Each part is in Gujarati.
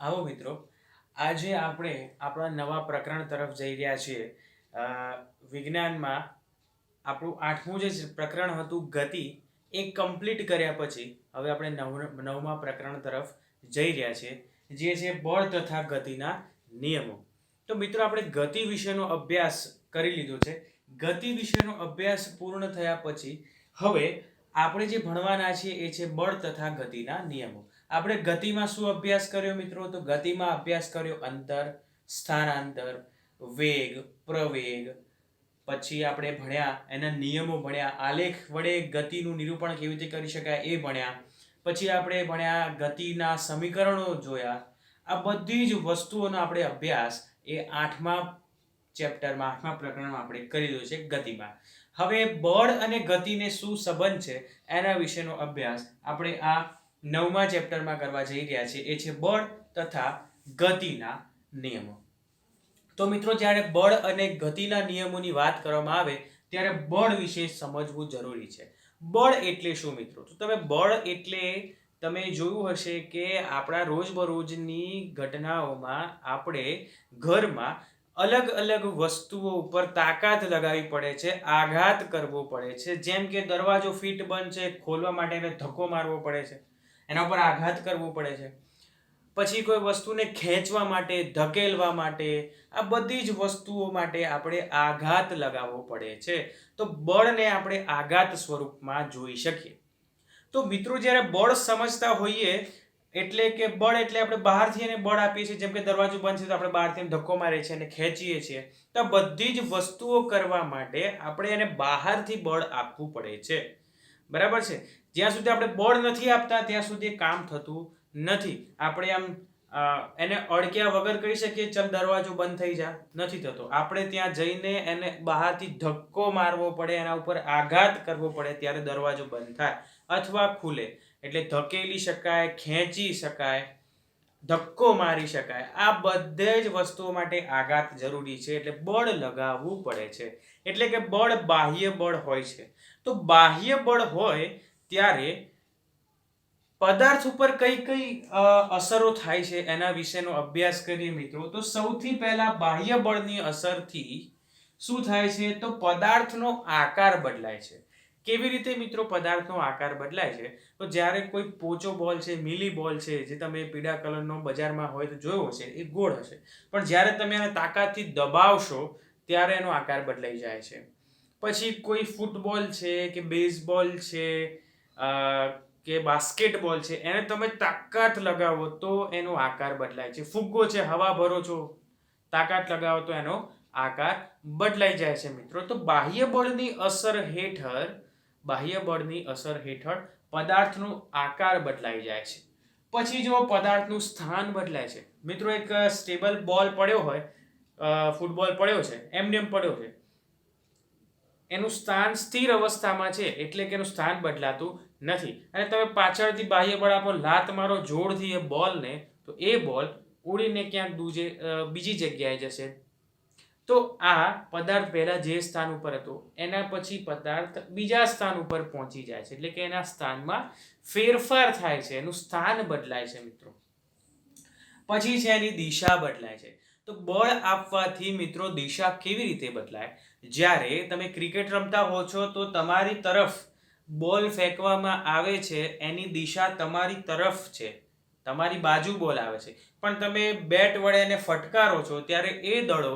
આવો મિત્રો, આજે આપણે આપણા નવા પ્રકરણ તરફ જઈ રહ્યા છીએ. અ, વિજ્ઞાનમાં આપણું 8મું જે પ્રકરણ હતું ગતિ, એ કમ્પ્લીટ કર્યા પછી હવે આપણે નવમા પ્રકરણ તરફ જઈ રહ્યા છીએ, જે છે બળ તથા ગતિના નિયમો. તો મિત્રો, આપણે ગતિ વિશેનો અભ્યાસ કરી લીધો છે. ગતિ વિશેનો અભ્યાસ પૂર્ણ થયા પછી હવે આપણે જે ભણવાના છીએ એ છે બળ તથા ગતિના નિયમો. આપણે ગતિમાં શું અભ્યાસ કર્યો મિત્રો? તો ગતિમાં અભ્યાસ કર્યો અંતર, સ્થાનાંતર, વેગ, પ્રવેગ. પછી આપણે ભણ્યા એના નિયમો ભણ્યા, આલેખ વડે ગતિનું નિરૂપણ કેવી રીતે કરી શકાય એ ભણ્યા. પછી આપણે ભણ્યા ગતિના સમીકરણો જોયા. આ બધી જ વસ્તુઓનો આપણે અભ્યાસ એ 8મા ચેપ્ટરમાં 8મા પ્રકરણમાં આપણે કરી દીધો છે ગતિમાં. હવે બળ અને ગતિને શું સંબંધ છે એના વિશેનો અભ્યાસ આપણે આ 9મા ચેપ્ટરમાં કરવા જઈ રહ્યા છીએ. એ છે બળ તથા ગતિના નિયમો. તો મિત્રો, જ્યારે બળ અને ગતિના નિયમોની વાત કરવામાં આવે ત્યારે બળ વિશે સમજવું જરૂરી છે. બળ એટલે શું મિત્રો? તો બળ એટલે તમે જોયું હશે કે આપણા રોજબરોજની ઘટનાઓમાં આપણે ઘરમાં અલગ અલગ વસ્તુઓ ઉપર તાકાત લગાવવી પડે છે, આઘાત કરવો પડે છે. જેમ કે દરવાજો ફિટ બંધ છે, ખોલવા માટે એને ધક્કો મારવો પડે છે, એના ઉપર આઘાત કરવો પડે છે. પછી કોઈ વસ્તુને ખેંચવા માટે, ધકેલવા માટે, આ બધી જ વસ્તુઓ માટે આપણે આઘાત લગાવવો પડે છે. તો બળને આપણે આઘાત સ્વરૂપમાં જોઈ શકીએ. તો મિત્રો, જ્યારે બળ સમજતા હોઈએ એટલે કે બળ એટલે આપણે બહારથી એને બળ આપીએ છીએ. જેમ કે દરવાજો બંધ છે તો આપણે બહારથી ધક્કો મારીએ છીએ અને ખેંચીએ છીએ. તો બધી જ વસ્તુઓ કરવા માટે આપણે એને બહારથી બળ આપવું પડે છે. બરાબર છે? જ્યાં સુધી આપણે બળ નથી આપતા ત્યાં સુધી કામ થતું નથી. આપણે આમ એને અડક્યા વગર કહી શકીએ ચલ દરવાજો બંધ થઈ જા, નથી થતો. આપણે ત્યાં જઈને એને બહારથી ધક્કો મારવો પડે, એના ઉપર આઘાત કરવો પડે, ત્યારે દરવાજો બંધ થાય અથવા ખુલે. એટલે ધકેલી શકાય, ખેંચી શકાય, ધક્કો મારી શકાય. આ બધે જ વસ્તુઓ માટે આઘાત જરૂરી છે. એટલે બળ લગાવવું પડે છે. એટલે કે બળ બાહ્ય બળ હોય છે. તો બાહ્ય બળ હોય ત્યારે પદાર્થ ઉપર કઈ કઈ અસરો થાય છે એના વિશેનો અભ્યાસ કરીએ મિત્રો. તો સૌથી પહેલા બાહ્ય બળની અસરથી શું થાય છે? તો પદાર્થનો આકાર બદલાય છે. કેવી રીતે મિત્રો પદાર્થનો આકાર બદલાય છે? તો જ્યારે કોઈ પોચો બોલ છે, મિલી બોલ છે, જે તમે પીળા કલરનો બજારમાં હોય તો જોયો હશે, એ ગોળ હશે. પણ જ્યારે તમે એને તાકાતથી દબાવશો ત્યારે એનો આકાર બદલાઈ જાય છે. પછી કોઈ ફૂટબોલ છે કે બેઝબોલ છે કે બાસ્કેટબોલ છે, એને તમે તાકાત લગાવો તો એનો આકાર બદલાય છે. ફુગ્ગો છે, હવા ભરો છો, તાકાત લગાવો તો એનો આકાર બદલાઈ જાય છે મિત્રો. તો બાહ્ય બળની અસર હેઠળ પદાર્થનો આકાર બદલાઈ જાય છે. પછી જો પદાર્થનું સ્થાન બદલાય છે મિત્રો, એક સ્ટેબલ બોલ પડ્યો હોય, ફૂટબોલ પડ્યો છે, એમ પડ્યો છે, એનું સ્થાન સ્થિર અવસ્થામાં છે, એટલે કે એનું સ્થાન બદલાતું નથી. અને તમે પાછળથી બાહ્ય બળ આપો, લાત મારો જોરથી એ બોલને, તો એ બોલ ઉડીને ક્યાંક બીજી જગ્યાએ જશે. તો આ પદાર્થ પહેલા જે સ્થાન ઉપર હતો એના પછી પદાર્થ બીજા સ્થાન ઉપર પહોંચી જાય છે. એટલે કે એના સ્થાનમાં ફેરફાર થાય છે, એનું સ્થાન બદલાય છે મિત્રો. પછી છે એની દિશા બદલાય છે. તો બળ આપવાથી મિત્રો દિશા કેવી રીતે બદલાય? જ્યારે તમે ક્રિકેટ રમતા હો છો તો તમારી તરફ બોલ ફેંકવામાં આવે છે, એની દિશા તમારી તરફ છે, તમારી બાજુ બોલ આવે છે. પણ તમે બેટ વડે એને ફટકારો છો ત્યારે એ દડો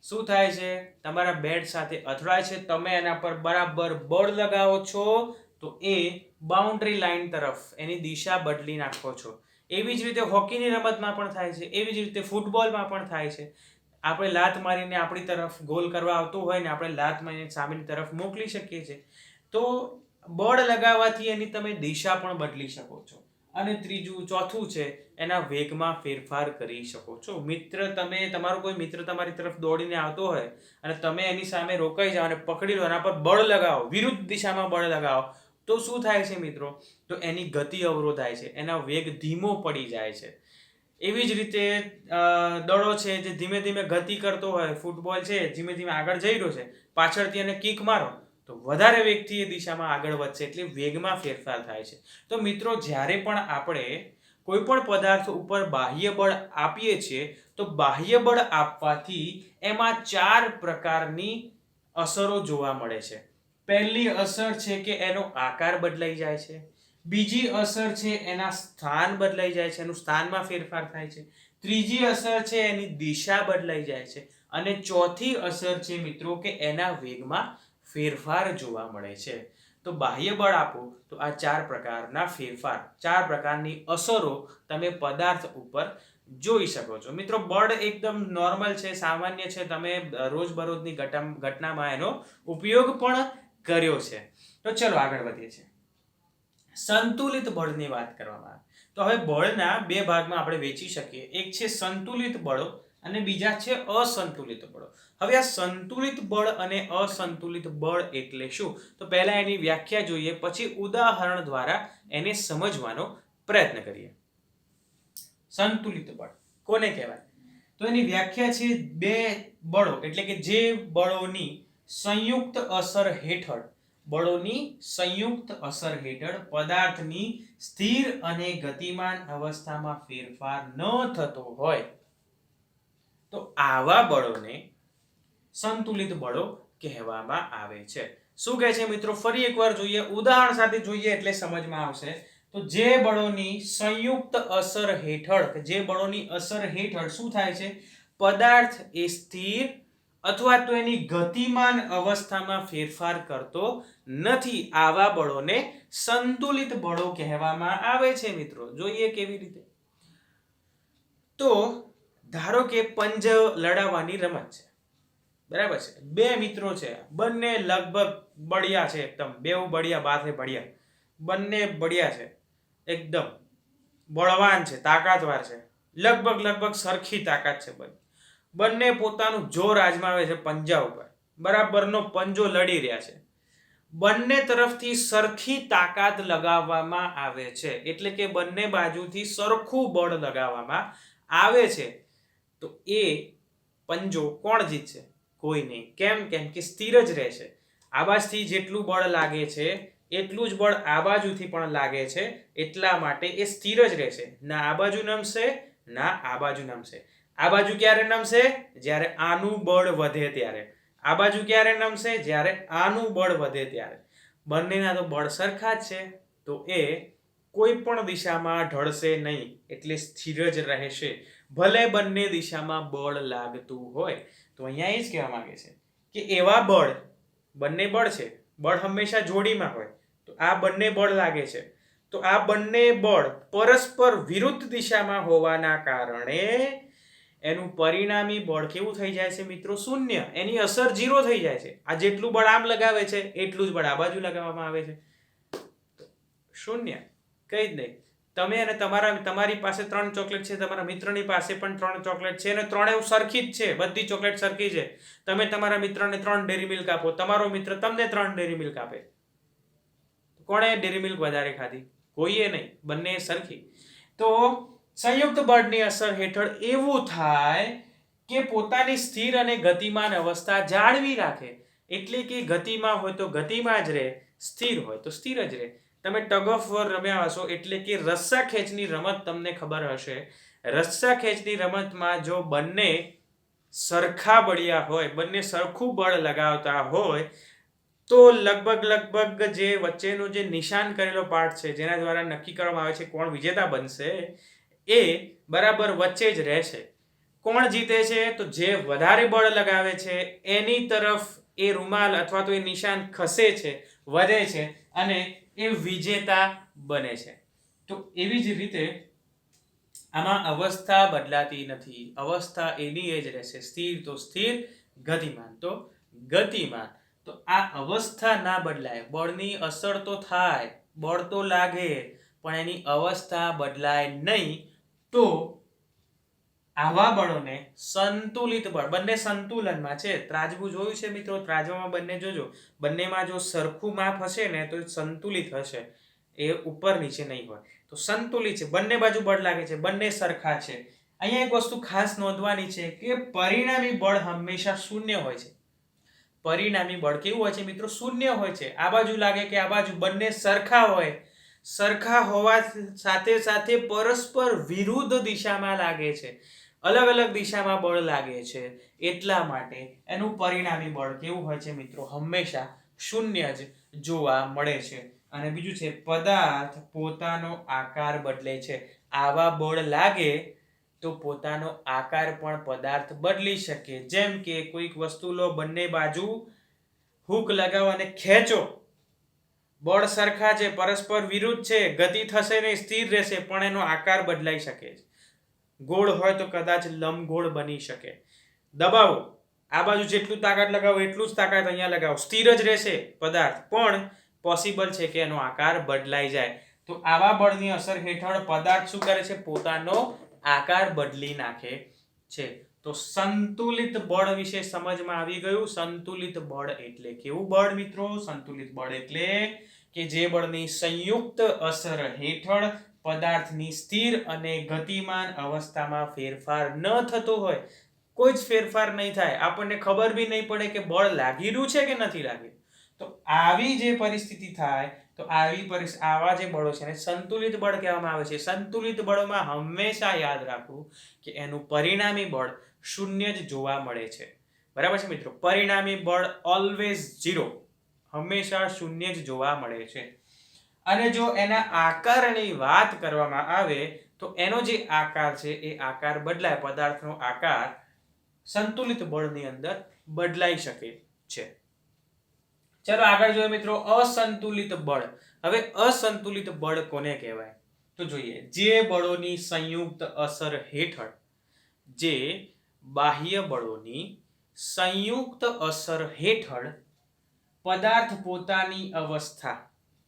શું થાય છે? તમારા બેટ સાથે અથડાય છે. તમે એના પર બરાબર બળ લગાવો છો તો એ બાઉન્ડ્રી લાઈન તરફ એની દિશા બદલી નાખો છો. એવી જ રીતે હોકીની રમતમાં પણ થાય છે, એવી જ રીતે ફૂટબોલમાં પણ થાય છે. આપણે લાત મારીને આપણી તરફ ગોલ કરવા આવતું હોય ને આપણે લાત મારીને સામેની તરફ મોકલી શકીએ છીએ. તો બળ લગાવવાથી એની તમે દિશા પણ બદલી શકો છો. અને ચોથું છે એના વેગમાં ફેરફાર કરી શકો છો. તમારો કોઈ મિત્ર તમારી તરફ દોડીને આવતો હોય અને તમે એની સામે રોકાઈ જાઓ અને પકડી લો, એના પર બળ લગાવો, વિરુદ્ધ દિશામાં બળ લગાવો, તો શું થાય છે મિત્રો? તો એની ગતિ અવરોધાય છે, એના વેગ ધીમો પડી જાય છે. એવી જ રીતે દડો છે જે ધીમે ધીમે ગતિ કરતો હોય, ફૂટબોલ છે ધીમે ધીમે આગળ જઈ રહ્યો છે, પાછળથી એને કિક મારો તો વધારે વેગથી એ દિશામાં આગળ વધશે. એટલે વેગમાં ફેરફાર થાય છે. તો મિત્રો, જ્યારે પણ આપણે કોઈ પણ પદાર્થ ઉપર બાહ્ય બળ આપીએ છીએ તો બાહ્ય બળ આપવાથી એમાં 4 પ્રકારની અસરો જોવા મળે છે. પહેલી અસર છે કે એનો આકાર બદલાઈ જાય છે. બીજી અસર છે એના સ્થાન બદલાઈ જાય છે, એનું સ્થાનમાં ફેરફાર થાય છે. ત્રીજી અસર છે એની દિશા બદલાઈ જાય છે. અને ચોથી અસર છે મિત્રો કે એના વેગમાં ફેરફાર જોવા મળે છે. તો બાહ્ય બળ આપો તો આ 4 પ્રકારના ફેરફાર, 4 પ્રકારની અસરો તમે પદાર્થ ઉપર જોઈ શકો છો. મિત્રો બળ એકદમ નોર્મલ છે, સામાન્ય છે, તમે રોજબરોજની ઘટનામાં એનો ઉપયોગ પણ કર્યો છે. તો ચલો આગળ વધીએ છીએ. સંતુલિત બળની વાત કરવામાં આવે તો હવે બળના 2 ભાગમાં આપણે વેચી શકીએ. એક છે સંતુલિત બળો અને બીજા છે અસંતુલિત બળો. હવે આ સંતુલિત બળ અને અસંતુલિત બળ એટલે શું? તો પહેલા એની વ્યાખ્યા જોઈએ, પછી ઉદાહરણ દ્વારા એને સમજવાનો પ્રયત્ન કરીએ. સંતુલિત બળ કોને કહેવાય? તો એની વ્યાખ્યા છે 2 બળો એટલે કે જે બળોની સંયુક્ત અસર હેઠળ પદાર્થની સ્થિર અને ગતિમાન અવસ્થામાં ફેરફાર ન થતો હોય તો આવા બળોને સંતુલિત બળો કહેવામાં આવે છે. શું કહે છે મિત્રો? ફરી એકવાર જોઈએ, ઉદાહરણ સાથે જોઈએ એટલે સમજમાં આવશે. તો જે બળોની સંયુક્ત અસર હેઠળ શું થાય છે? પદાર્થ એ સ્થિર અથવા તો એની ગતિમાન અવસ્થામાં ફેરફાર કરતો નથી, આવા બળોને સંતુલિત બળો કહેવામાં આવે છે. મિત્રો જોઈએ કેવી રીતે. તો ધારો કે પંજો લડાવવાની રમત છે, બરાબર છે. 2 મિત્રો છે, બંને લગભગ બળિયા છે, એકદમ બેઉ બળિયા બાથે બળિયા, બંને બળિયા છે, એકદમ બળવાન છે, તાકાતવાર છે, લગભગ સરખી તાકાત છે. બંને પોતાનું જોર આજમાવે છે પંજા ઉપર, બરાબરનો પંજો લડી રહ્યા છે. બંને તરફથી સરખી તાકાત લગાવવામાં આવે છે, એટલે કે બંને બાજુથી સરખું બળ લગાવવામાં આવે છે. તો એ પંજો કોણ જીતશે? કોઈ નહીં. કેમ કે સ્થિર જ રહેશે. આ બાજુથી જેટલું બળ લાગે છે એટલું જ બળ આ બાજુથી પણ લાગે છે, એટલા માટે એ સ્થિર જ રહેશે. ના આ બાજુ નમશે ના આ બાજુ નમશે. આ બાજુ ક્યારે નમશે? જ્યારે આનું બળ વધે ત્યારે. આ બાજુ ક્યારે નમશે? જ્યારે આનું બળ વધે ત્યારે. બંનેના તો બળ સરખા જ છે, તો એ કોઈ પણ દિશામાં ઢળશે નહીં, એટલે સ્થિર જ રહેશે, ભલે બંને દિશામાં બળ લાગતું હોય. તો અહીંયા એ જ કહેવા માંગે છે કે એવા બળ, બંને બળ છે, બળ હંમેશા જોડીમાં હોય. તો આ બંને બળ લાગે છે, તો આ બંને બળ પરસ્પર વિરુદ્ધ દિશામાં હોવાના કારણે એનું પરિણામી બળ કેવું થઈ જાય છે મિત્રો? શૂન્ય. એની અસર 0 થઈ જાય છે. આ જેટલું બળ આમ લગાવે છે એટલું જ બળ આ બાજુ લગાવવામાં આવે છે, શૂન્ય. કઈ જ નહીં. તમે અને તમારી પાસે 3 ચોકલેટ છે, તમારા મિત્રની પાસે પણ 3 ચોકલેટ છે, અને ત્રણેય સરખી જ છે, બધી ચોકલેટ સરખી છે. તમે તમારા મિત્રને 3 ડેરી મિલ્ક આપો, તમારો મિત્ર તમને 3 ડેરી મિલ્ક આપે, કોણે ડેરી મિલ્ક વધારે ખાધી? કોઈએ નહીં, બંને સરખી. તો સંયુક્ત બળની અસર હેઠળ એવું થાય કે પોતાની સ્થિર અને ગતિમાન અવસ્થા જાળવી રાખે. એટલે કે ગતિમાં હોય તો ગતિમાં જ રહે, સ્થિર હોય તો સ્થિર જ રહે. તમે ટગ ઓફ વોર રમ્યા હશો, એટલે કે રસ્સા ખેંચની રમત તમને ખબર હશે. રસ્સા ખેંચની રમતમાં જો બંને સરખા બળિયા હોય, બંને સરખું બળ લગાવતા હોય, તો લગભગ જે વચ્ચેનો જે નિશાન કરેલો પાર્ટ છે, જેના દ્વારા નક્કી કરવામાં આવે છે કોણ વિજેતા બનશે, એ બરાબર વચ્ચે જ રહેશે. કોણ જીતે છે? તો જે વધારે બળ લગાવે છે એની તરફ એ રૂમાલ અથવા તો એ નિશાન ખસે છે, વધે છે, અને એ વિજેતા બને છે. તો એવી જ રીતે આમાં અવસ્થા બદલાતી નથી, અવસ્થા એની એ જ રહેશે. સ્થિર તો સ્થિર, ગતિમાન તો ગતિમાન. તો આ અવસ્થા ના બદલાય, બળની અસર તો થાય, બળ તો લાગે, પણ એની અવસ્થા બદલાય નહીં. તો આવા બળોને સંતુલિત બળ, બંને સંતુલનમાં છે. ત્રાજવું જોયું છે મિત્રો? ત્રાજવામાં બંને જોજો, બંનેમાં જો સરખું માપ હશે ને તો સંતુલિત હશે, એ ઉપર નીચે નહીં હોય. તો સંતુલિત છે, બંને બાજુ બળ લાગે છે, બંને સરખા છે. અહીંયા એક વસ્તુ ખાસ નોંધવાની છે કે પરિણામી બળ હંમેશા શૂન્ય હોય છે. પરિણામી બળ કેવું હોય છે મિત્રો? શૂન્ય હોય છે. આ બાજુ લાગે કે આ બાજુ, બંને સરખા હોય સરખા હોવા સાથે સાથે પરસ્પર વિરુદ્ધ દિશામાં લાગે છે, અલગ અલગ દિશામાં બળ લાગે છે, એટલા માટે એનું પરિણામી બળ કેવું હોય છે મિત્રો? હંમેશા શૂન્ય જ જોવા મળે છે. અને બીજું છે પદાર્થ પોતાનો આકાર બદલે છે. આવા બળ લાગે તો પોતાનો આકાર પણ પદાર્થ બદલી શકે. જેમ કે કોઈક વસ્તુ લો, બંને બાજુ હૂક લગાવો અને ખેંચો, બળ સરખા છે, પરસ્પર વિરુદ્ધ છે, ગતિ થશે નહીં, સ્થિર રહેશે, પણ એનો આકાર બદલાઈ શકે છે. ગોળ હોય તો કદાચ લંબગોળ બની શકે. દબાવો, આ બાજુ જેટલું તાકાત લગાવો એટલું જ તાકાત અહીંયા લગાવો, સ્થિર જ રહેશે પદાર્થ, પણ પોસિબલ છે કે એનો આકાર બદલાઈ જાય. તો આવા બળની અસર હેઠળ પદાર્થ શું કરે છે? પોતાનો આકાર બદલી નાખે છે. તો સંતુલિત બળ વિશે સમજમાં આવી ગયું. સંતુલિત બળ એટલે કેવું બળ મિત્રો? સંતુલિત બળ એટલે કે જે બળની સંયુક્ત અસર હેઠળ પદાર્થની સ્થિર અને ગતિમાન અવસ્થામાં ફેરફાર ન થતો હોય, કોઈ જ ફેરફાર નહીં થાય, આપણને ખબર બી નહીં પડે કે બળ લાગી રહ્યું છે કે નથી લાગી. તો આવી જે પરિસ્થિતિ થાય, તો આવા જે બળો છે એને સંતુલિત બળ કહેવામાં આવે છે. સંતુલિત બળમાં હંમેશા યાદ રાખવું કે એનું પરિણામી બળ શૂન્ય જ જોવા મળે છે. બરાબર છે મિત્રો? પરિણામી બળ ઓલવેઝ 0, હંમેશા શૂન્ય જ જોવા મળે છે. અને જો એના આકારની વાત કરવામાં આવે તો એનો જે આકાર છે એ આકાર બદલાય, પદાર્થનો આકાર સંતુલિત બળની અંદર બદલાઈ શકે છે. ચલો આગળ જોઈએ મિત્રો, અસંતુલિત બળ. હવે અસંતુલિત બળ કોને કહેવાય? તો જોઈએ, જે બળોની સંયુક્ત અસર હેઠળ, જે બાહ્ય બળોની સંયુક્ત અસર હેઠળ પદાર્થ પોતાની અવસ્થા,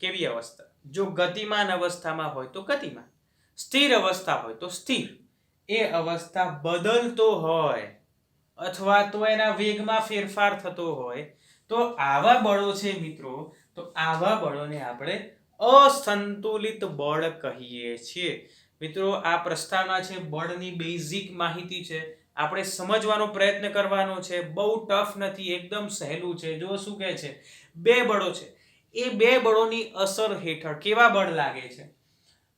કેવી અવસ્થા? જો ગતિમાન અવસ્થામાં હોય તો ગતિમાન, સ્થિર અવસ્થા હોય તો સ્થિર, એ અવસ્થા બદલતો હોય અથવા તો એના વેગમાં ફેરફાર થતો હોય, તો આવા બળો છે મિત્રો, તો આવા બળોને આપણે અસંતુલિત બળ કહીએ છીએ. મિત્રો આ પ્રસ્તાવના છે, બળની બેઝિક માહિતી છે, આપણે સમજવાનો પ્રયત્ન કરવાનો છે. બહુ ટફ નથી, એકદમ સહેલું છે. જો શું કહે છે, બે બળો છે, એ બે બળોની અસર હેઠળ કેવા બળ લાગે છે?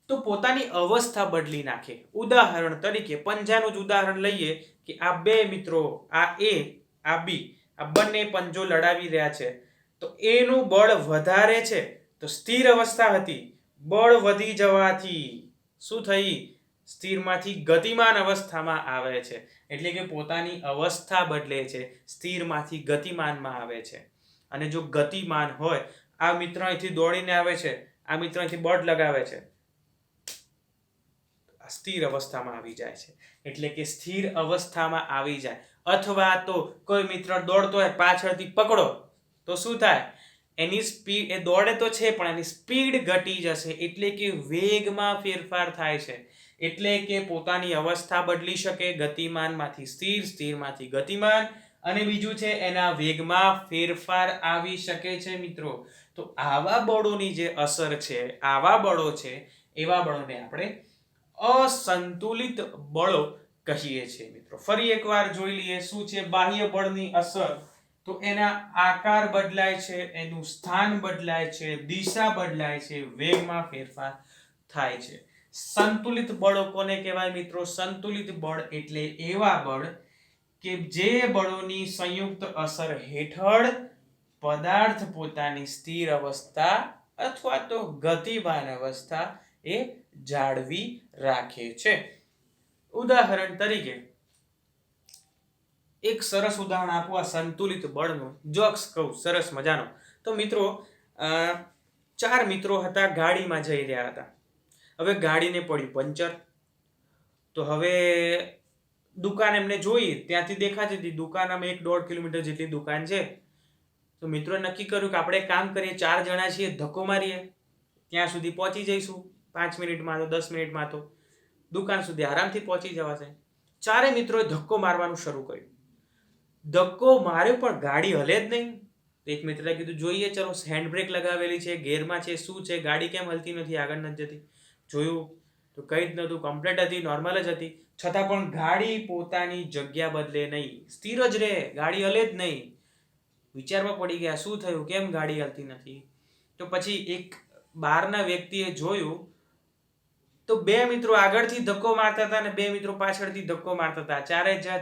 તો પોતાની અવસ્થા બદલી નાખે. ઉદાહરણ તરીકે પંજાનું જ ઉદાહરણ લઈએ કે આ બે મિત્રો, આ એ, આ બી, આ બંને પંજો લડાવી રહ્યા છે, તો એનું બળ વધારે છે, તો સ્થિર અવસ્થા હતી, બળ વધી જવાથી શું થઈ? સ્થિરમાંથી ગતિમાન અવસ્થામાં આવે છે. એટલે કે પોતાની અવસ્થા બદલે છે, સ્થિરમાંથી ગતિમાનમાં આવે છે. અને જો ગતિમાન હોય, આ મિત્ર અહીંથી દોડીને આવે છે, આ મિત્ર અહીંથી બળ લગાવે છે, સ્થિર અવસ્થામાં આવી જાય છે. એટલે કે સ્થિર અવસ્થામાં આવી જાય. અથવા તો કોઈ મિત્ર દોડતો હોય, પાછળથી પકડો તો શું થાય? એની સ્પીડ, એ દોડે તો છે પણ એની સ્પીડ ઘટી જશે. એટલે કે વેગમાં ફેરફાર થાય છે. એટલે કે પોતાની અવસ્થા બદલી શકે, ગતિમાનમાંથી સ્થિર, સ્થિરમાંથી ગતિમાન. અને બીજું છે એના વેગમાં ફેરફાર આવી શકે છે મિત્રો. તો આવા બળોની જે અસર છે, આવા બળો છે, એવા બળોને આપણે અસંતુલિત બળો કહીએ છીએ મિત્રો. ફરી એકવાર જોઈ લઈએ શું છે બાહ્ય બળની અસર. તો એના આકાર બદલાય છે, એનું સ્થાન બદલાય છે, દિશા બદલાય છે, વેગમાં ફેરફાર થાય છે. સંતુલિત બળો કોને કહેવાય મિત્રો? સંતુલિત બળ એટલે એવા બળ કે જે બળોની સંયુક્ત અસર હેઠળ પદાર્થ પોતાની સ્થિર અવસ્થા અથવા તો ગતિમાન અવસ્થા એ જાળવી રાખે છે. ઉદાહરણ તરીકે એક સરસ ઉદાહરણ આપું આ સંતુલિત બળનું, જોક્સ કહું સરસ મજાનો. તો મિત્રો, 4 મિત્રો હતા, ગાડીમાં જઈ રહ્યા હતા. હવે ગાડીને પડ્યું પંચર. તો હવે દુકાન એમને જોઈ, ત્યાંથી દેખાતી હતી, દુકાનમાં 1-1.5 કિલોમીટર જેટલી દુકાન છે. તો મિત્રોએ નક્કી કર્યું કે આપણે કામ કરીએ, 4 જણા છીએ, ધક્કો મારીએ, ત્યાં સુધી પહોંચી જઈશું 5 મિનિટમાં, તો 10 મિનિટમાં તો દુકાન સુધી આરામથી પહોંચી જવાશે. 4 મિત્રોએ ધક્કો મારવાનું શરૂ કર્યું. ધક્કો માર્યો પણ ગાડી હલે જ નહીં. એક મિત્રએ કીધું જોઈએ ચલો, હેન્ડ બ્રેક લગાવેલી છે, ગેરમાં છે, શું છે, ગાડી કેમ હલતી નથી, આગળ નથી જતી. જોયું તો કંઈ જ નહોતું, કમ્પ્લીટ હતી, નોર્મલ જ હતી. છતાં પણ ગાડી પોતાની જગ્યા બદલે નહીં, સ્થિર જ રહે, ગાડી હલે જ નહીં. વિચારમાં પડી ગયા શું થયું, કેમ ગાડી હલતી નથી. તો પછી એક બહારના વ્યક્તિએ જોયું તો બે મિત્રો આગળથી ધક્કો મારતા હતા અને બે મિત્રો પાછળથી ધક્કો મારતા હતા.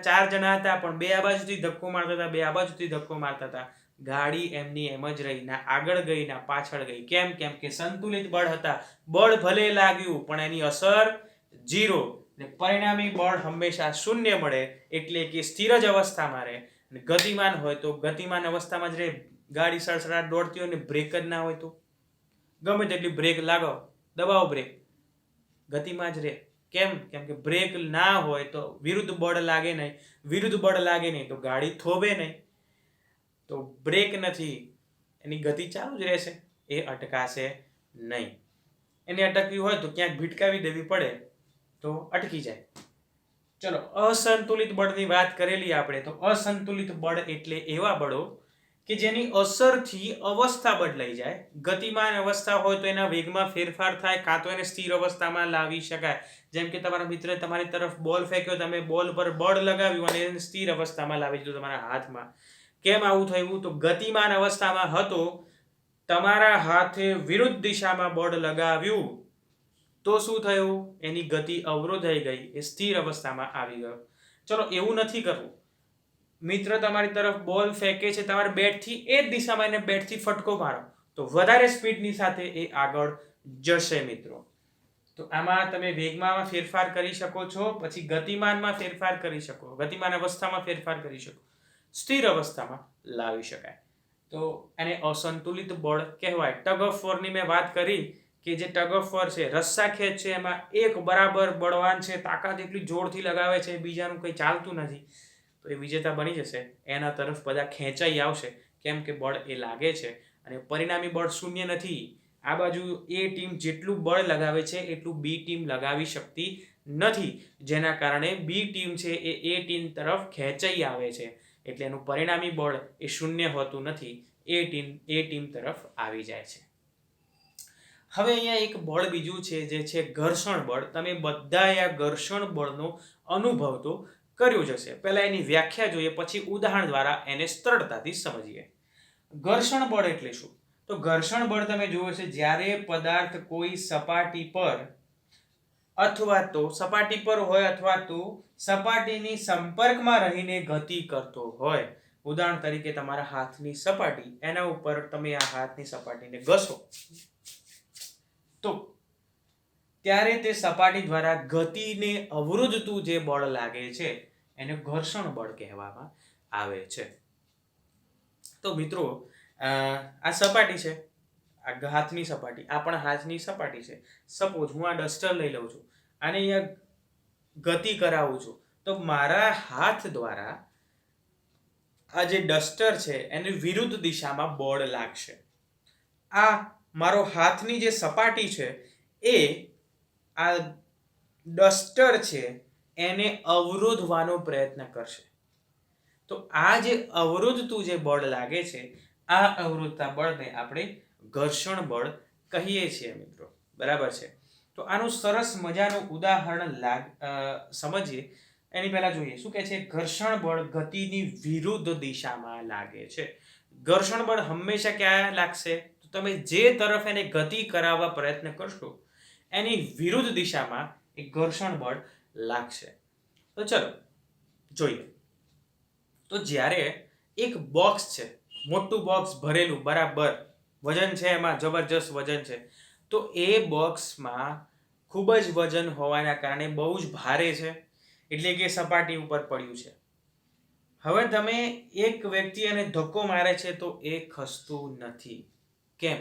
ચાર જણા હતા પણ બે આ બાજુથી ધક્કો મારતા હતા, બે આ બાજુથી ધક્કો મારતા હતા. ગાડી એમની એમ જ રહી, ના આગળ ગઈ ના પાછળ ગઈ. કેમ? કેમ કે સંતુલિત બળ હતા. બળ ભલે લાગ્યું પણ એની અસર 0 ને પરિણામી બળ હંમેશા શૂન્ય મળે, એટલે કે સ્થિર જ અવસ્થામાં રહે. અને ગતિમાન હોય તો ગતિમાન અવસ્થામાં જ રહે. ગાડી સડસડાટ દોડતી હોય ને બ્રેક જ ના હોય તો ગમે તેટલી બ્રેક લાગો, દબાવો બ્રેક, ગતિમાં જ રહે. કેમ? કેમ કે બ્રેક ના હોય તો વિરુદ્ધ બળ લાગે નહીં, વિરુદ્ધ બળ લાગે નહીં તો ગાડી થોભે નહીં, તો બ્રેક નથી, એની ગતિ ચાલુ જ રહેશે, એ અટકાશે નહીં. એને અટકવી હોય તો ક્યાંક ભીટકાવી દેવી પડે તો અટકી જાય. ચલો, અસંતુલિત બળની વાત કરેલી આપણે. તો અસંતુલિત બળ એટલે એવા બળો કે જેની અસરથી અવસ્થા બદલાઈ જાય. ગતિમાન અવસ્થા હોય તો એના વેગમાં ફેરફાર થાય, કાં તો એને સ્થિર અવસ્થામાં લાવી શકાય. જેમ કે તમારા મિત્રએ તમારી તરફ બોલ ફેંક્યો, તમે બોલ પર બળ લગાવ્યું અને એને સ્થિર અવસ્થામાં લાવી દીધું તમારા હાથમાં. કેમ આવું થયું? તો ગતિમાન અવસ્થામાં હતો, તમારા હાથે વિરુદ્ધ દિશામાં બળ લગાવ્યું તો શું થયું? એની ગતિ અવરોધાઈ ગઈ, એ સ્થિર અવસ્થામાં આવી ગયો. ચલો, એવું નથી કરવું. મિત્ર તમારી તરફ બોલ ફેંકે છે, તમારે બેટથી એ જ દિશામાં એને બેટથી ફટકો મારો તો વધારે સ્પીડની સાથે એ આગળ જશે મિત્રો. તો આમાં તમે વેગમાં ફેરફાર કરી શકો છો, પછી ગતિમાનમાં ફેરફાર કરી શકો, ગતિમાન અવસ્થામાં ફેરફાર કરી શકો, સ્થિર અવસ્થામાં લાવી શકાય. તો એને અસંતુલિત બળ કહેવાય. ટગ ઓફ વોરની મેં વાત કરી કે જે ટગ ઓફ વોર છે, રસ્સા ખેંચ છે, એમાં એક બરાબર બળવાન છે, તાકાત એટલી જોરથી લગાવે છે, બીજાનું કંઈ ચાલતું નથી, તો એ વિજેતા બની જશે. એના તરફ બધા ખેંચાઈ આવશે. કેમ કે બળ એ લાગે છે અને પરિણામી બળ શૂન્ય નથી. આ બાજુ એ ટીમ જેટલું બળ લગાવે છે એટલું બી ટીમ લગાવી શકતી નથી, જેના કારણે બી ટીમ છે એ ટીમ તરફ ખેંચાઈ આવે છે. એટલે એનું પરિણામી બળ એ શૂન્ય હોતું નથી, એ ટીમ તરફ આવી જાય છે. હવે અહીંયા એક બળ બીજું છે જે છે ઘર્ષણ બળ. તમે બધાએ આ ઘર્ષણ બળનો અનુભવ તો કર્યું જ હશે. પહેલા એની વ્યાખ્યા જોઈએ, પછી ઉદાહરણ દ્વારા એને સરળતાથી સમજીએ. ઘર્ષણ બળ એટલે શું? તો ઘર્ષણ બળ તમે જોયું છે, જ્યારે પદાર્થ કોઈ સપાટી પર અથવા તો સપાટી પર હોય અથવા તો સપાટીની સંપર્કમાં રહીને ગતિ કરતો હોય. ઉદાહરણ તરીકે તમારા હાથની સપાટી, એના ઉપર તમે આ હાથની સપાટીને ઘસો તો ત્યારે તે સપાટી દ્વારા ગતિને અવરોધતું જે બળ લાગે છે એને ઘર્ષણ બળ કહેવામાં આવે છે. તો મિત્રો, આ સપાટી છે, આ હાથની સપાટી, આ પણ હાથની સપાટી છે. સપોઝ હું આ ડસ્ટર લઈ લઉં છું, આને અહીંયા ગતિ કરાવું છું, તો મારા હાથ દ્વારા આ જે ડસ્ટર છે એને વિરુદ્ધ દિશામાં બળ લાગશે. આ મારો હાથની જે સપાટી છે એ આ ડસ્ટર છે એને અવરોધવાનો પ્રયત્ન કરશે. તો આ જે અવરોધતું જે બળ લાગે છે, આ અવરોધતા બળને આપણે ઘર્ષણ બળ કહીએ છીએ મિત્રો. બરાબર છે? તો આનું સરસ મજાનું ઉદાહરણ સમજીએ. એની પહેલા જોઈએ શું કહે છે. ઘર્ષણ બળ ગતિની વિરુદ્ધ દિશામાં લાગે છે. ઘર્ષણ બળ હંમેશા ક્યાં લાગશે? તો તમે જે તરફ એને ગતિ કરાવવા પ્રયત્ન કરશો એની વિરુદ્ધ દિશામાં એક ઘર્ષણ બળ લાગશે. તો ચલો જોઈએ. તો જ્યારે એક બોક્સ છે, મોટું બોક્સ ભરેલું, બરાબર વજન છે, એમાં જબરજસ્ત વજન છે, તો એ બોક્સમાં ખૂબ જ વજન હોવાના કારણે બહુ જ ભારે છે, એટલે કે સપાટી ઉપર પડ્યું છે. હવે તમે એક વ્યક્તિ એને ધક્કો મારે છે તો એ ખસતું નથી. કેમ?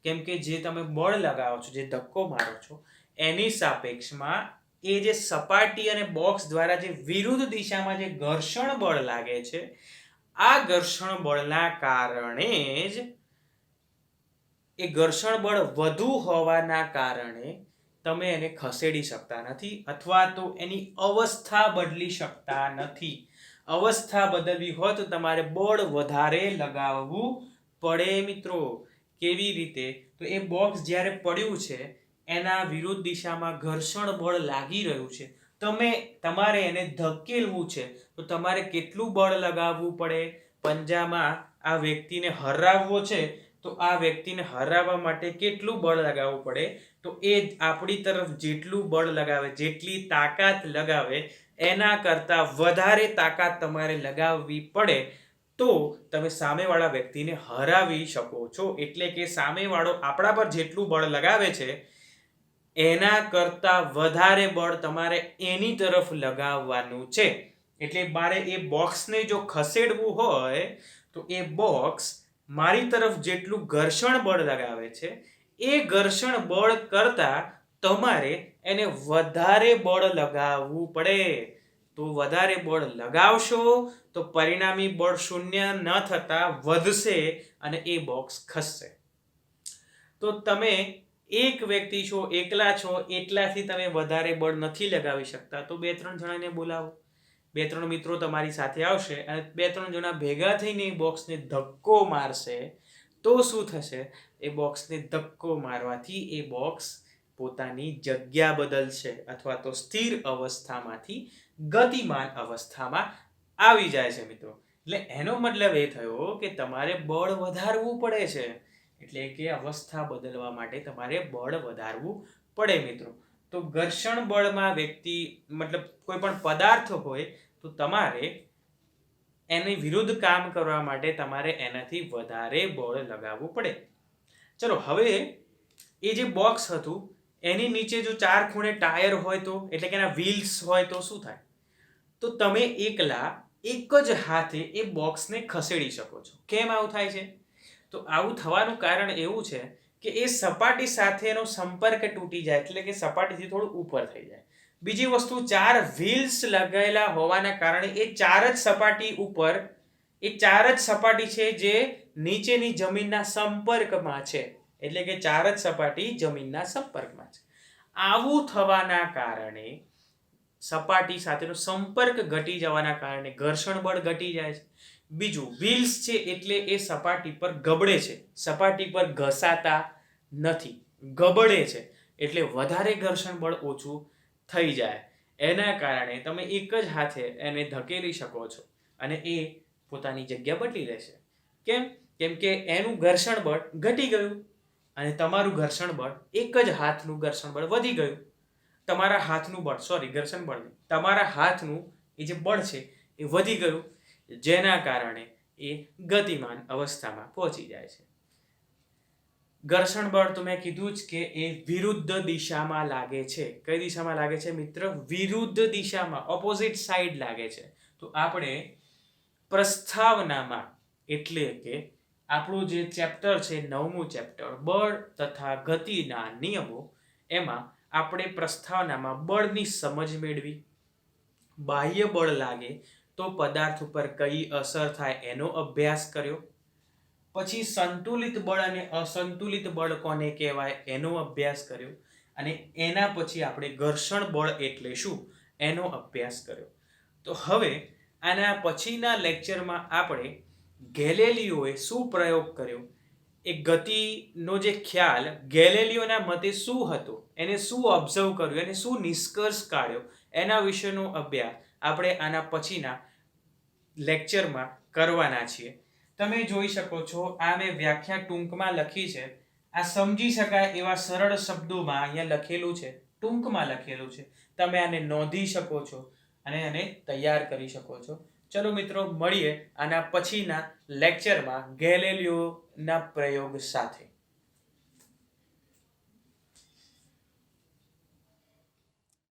કેમ કે જે તમે બળ લગાવો છો, જે ધક્કો મારો છો, એની સાપેક્ષમાં એ જે સપાટી અને બોક્સ દ્વારા જે વિરુદ્ધ દિશામાં જે ઘર્ષણ બળ લાગે છે, આ ઘર્ષણ બળના કારણે જ એ ઘર્ષણ બળ વધુ હોવાના કારણે તમે એને ખસેડી શકતા નથી અથવા તો એની અવસ્થા બદલી શકતા નથી. અવસ્થા બદલવી હોય તો તમારે બળ વધારે લગાવવું પડે મિત્રો. કેવી રીતે? તો એ બોક્સ જ્યારે પડ્યું છે એના વિરુદ્ધ દિશામાં ઘર્ષણ બળ લાગી રહ્યું છે, તમારે એને ધકેલવું છે તો તમારે કેટલું બળ લગાવવું પડે? પંજામાં આ વ્યક્તિને હરાવવો છે તો આ વ્યક્તિને હરાવવા માટે કેટલું બળ લગાવવું પડે? તો એ આપણી તરફ જેટલું બળ લગાવે, જેટલી તાકાત લગાવે એના કરતાં વધારે તાકાત તમારે લગાવવી પડે તો તમે સામેવાળા વ્યક્તિને હરાવી શકો છો. એટલે કે સામેવાળો આપણા પર જેટલું બળ લગાવે છે એના કરતાં વધારે બળ તમારે એની તરફ લગાવવાનું છે. એટલે મારે એ બોક્સને જો ખસેડવું હોય તો એ બોક્સ મારી તરફ જેટલું ઘર્ષણ બળ લગાવે છે એ ઘર્ષણ બળ કરતાં તમારે એને વધારે બળ લગાવવું પડે. તો વધારે બળ લગાવશો તો પરિણામી બળ શૂન્ય ન થતાં વધશે અને એ બોક્સ ખસશે. તો તમે એક વ્યક્તિ છો, એકલા છો, એટલાથી તમે વધારે બળ નથી લગાવી શકતા તો 2-3 જણાને બોલાવો. 2-3 મિત્રો તમારી સાથે આવશે અને 2-3 જણા ભેગા થઈને એ બોક્સને ધક્કો મારશે તો શું થશે? એ બોક્સને ધક્કો મારવાથી એ બોક્સ પોતાની જગ્યા બદલશે અથવા તો સ્થિર અવસ્થામાંથી ગતિમાન અવસ્થામાં આવી જાય છે મિત્રો. એટલે એનો મતલબ એ થયો કે તમારે બળ વધારવું પડે છે. એટલે કે અવસ્થા બદલવા માટે તમારે બળ વધારવું પડે મિત્રો. તો ઘર્ષણ બળમાં વ્યક્તિ મતલબ કોઈ પણ પદાર્થ હોય તો તમારે એની વિરુદ્ધ કામ કરવા માટે તમારે એનાથી વધારે બળ લગાવવું પડે. ચલો હવે એ જે બોક્સ હતું એની નીચે જો 4 ખૂણે ટાયર હોય તો, એટલે કે એના વ્હીલ્સ હોય તો શું થાય? તો તમે એકલા એક જ હાથે એ બોક્સને ખસેડી શકો છો. કેમ આવું થાય છે? તો આવું થવાનું કારણ એવું છે કે એ સપાટી સાથેનો સંપર્ક તૂટી જાય, એટલે કે સપાટીથી થોડું ઉપર થઈ જાય. બીજી વસ્તુ, 4 વ્હીલ્સ લગાવેલા હોવાના કારણે એ 4 જ સપાટી ઉપર, એ 4 જ સપાટી છે જે નીચેની જમીનના સંપર્કમાં છે. એટલે કે 4 જ સપાટી જમીનના સંપર્કમાં છે. આવું થવાના કારણે સપાટી સાથેનો સંપર્ક ઘટી જવાના કારણે ઘર્ષણ બળ ઘટી જાય છે. બીજું, વ્હીલ્સ છે એટલે એ સપાટી પર ગબડે છે, સપાટી પર ઘસાતા નથી, ગબડે છે. એટલે વધારે ઘર્ષણ બળ ઓછું થઈ જાય. એના કારણે તમે એક જ હાથે એને ધકેલી શકો છો અને એ પોતાની જગ્યા બદલી લેશે. કેમ? કેમ કે એનું ઘર્ષણ બળ ઘટી ગયું અને તમારું ઘર્ષણ બળ, એક જ હાથનું ઘર્ષણ બળ વધી ગયું. તમારા હાથનું બળ, ઘર્ષણ બળ નહીં, તમારા હાથનું એ જે બળ છે એ વધી ગયું, જેના કારણે એ ગતિમાન અવસ્થામાં પહોંચી જાય છે. ઘર્ષણ બળ તો મેં કીધું જ કે એ વિરુદ્ધ દિશામાં લાગે છે. કઈ દિશામાં લાગે છે મિત્ર? વિરુદ્ધ દિશામાં, ઓપોઝિટ સાઈડ લાગે છે. તો આપણે પ્રસ્તાવનામાં, એટલે કે આપણું જે ચેપ્ટર છે 9મું ચેપ્ટર બળ તથા ગતિના નિયમો, એમાં આપણે પ્રસ્તાવનામાં બળની સમજ મેળવી, બાહ્ય બળ લાગે તો પદાર્થ ઉપર કઈ અસર થાય એનો અભ્યાસ કર્યો, પછી સંતુલિત બળ અને અસંતુલિત બળ કોને કહેવાય એનો અભ્યાસ કર્યો, અને એના પછી આપણે ઘર્ષણ બળ એટલે શું એનો અભ્યાસ કર્યો. તો હવે આના પછીના લેક્ચરમાં આપણે ગેલેલિયોએ શું પ્રયોગ કર્યો, એ ગતિનો જે ખ્યાલ ગેલેલિયોના મતે શું હતો, એને શું ઓબ્ઝર્વ કર્યું, એને શું નિષ્કર્ષ કાઢ્યો, એના વિશેનો અભ્યાસ આપણે આના પછીના લેક્ચરમાં કરવાના છીએ. તમે જોઈ શકો છો આ મેં વ્યાખ્યા ટૂંકમાં લખી છે. આ સમજી શકાય એવા સરળ શબ્દોમાં અહીંયા લખેલું છે, ટૂંકમાં લખેલું છે. તમે આને નોંધી શકો છો અને આને તૈયાર કરી શકો છો. ચલો મિત્રો, મળીએ આના પછીના લેક્ચરમાં ગેલેલિયોના પ્રયોગ સાથે.